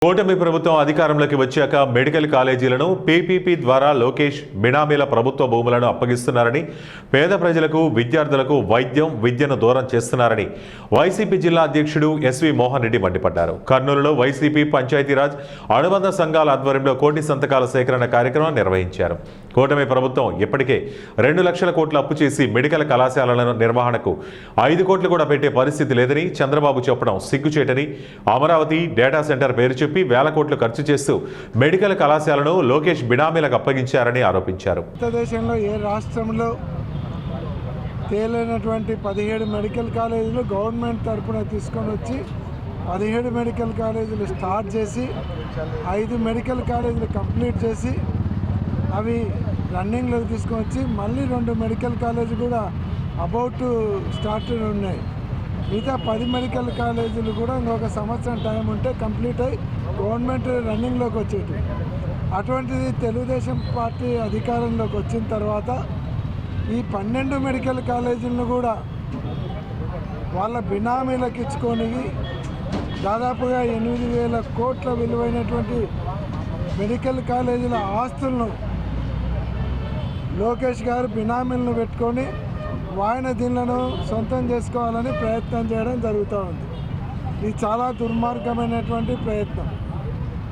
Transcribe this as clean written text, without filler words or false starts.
కూటమి ప్రభుత్వం అధికారంలోకి వచ్చాక మెడికల్ కాలేజీలను పీపీపీ ద్వారా లోకేష్ బినామీల ప్రభుత్వ భూములను అప్పగిస్తున్నారని, పేద ప్రజలకు విద్యార్థులకు విద్యను దూరం చేస్తున్నారని వైసీపీ జిల్లా అధ్యక్షుడు ఎస్వి మోహన్ రెడ్డి మండిపడ్డారు. కర్నూలులో వైసీపీ పంచాయతీరాజ్ అనుబంధ సంఘాల ఆధ్వర్యంలో కోటి సంతకాల సేకరణ కార్యక్రమం నిర్వహించారు. కూటమి ప్రభుత్వం ఇప్పటికే 2 లక్షల కోట్ల అప్పు చేసి మెడికల్ కళాశాలల నిర్వహణకు 5 కోట్లు కూడా పెట్టే పరిస్థితి లేదని చంద్రబాబు చెప్పడం సిగ్గుచేటని, అమరావతి డేటా సెంటర్ పేరు చెప్పి వేల కోట్లు ఖర్చు చేస్తూ మెడికల్ కళాశాలను లోకేష్ బినామీలకు అప్పగించారని ఆరోపించారు. భారతదేశంలో ఏ రాష్ట్రంలో తేలినటువంటి 17 మెడికల్ కాలేజీలు గవర్నమెంట్ తరఫున తీసుకొని వచ్చి 17 మెడికల్ కాలేజీలు స్టార్ట్ చేసి 5 మెడికల్ కాలేజీలు కంప్లీట్ చేసి అవి రన్నింగ్లోకి తీసుకొని వచ్చి మళ్ళీ 2 మెడికల్ కాలేజీ కూడా అబౌట్ స్టార్ట్ ఉన్నాయి. మిగతా 10 మెడికల్ కాలేజీలు కూడా ఇంకొక సంవత్సరం టైం ఉంటే కంప్లీట్ అయ్యి గవర్నమెంట్ రన్నింగ్లోకి వచ్చేటి. అటువంటిది తెలుగుదేశం పార్టీ అధికారంలోకి వచ్చిన తర్వాత ఈ 12 మెడికల్ కాలేజీలను కూడా వాళ్ళ బినామీలకు ఇచ్చుకొని దాదాపుగా 8,000 కోట్ల విలువైనటువంటి మెడికల్ కాలేజీల ఆస్తులను లోకేష్ గారు బినామీలను పెట్టుకొని ఆయన దీనిలను సొంతం చేసుకోవాలని ప్రయత్నం చేయడం జరుగుతూ ఉంది. ఇది చాలా దుర్మార్గమైనటువంటి ప్రయత్నం.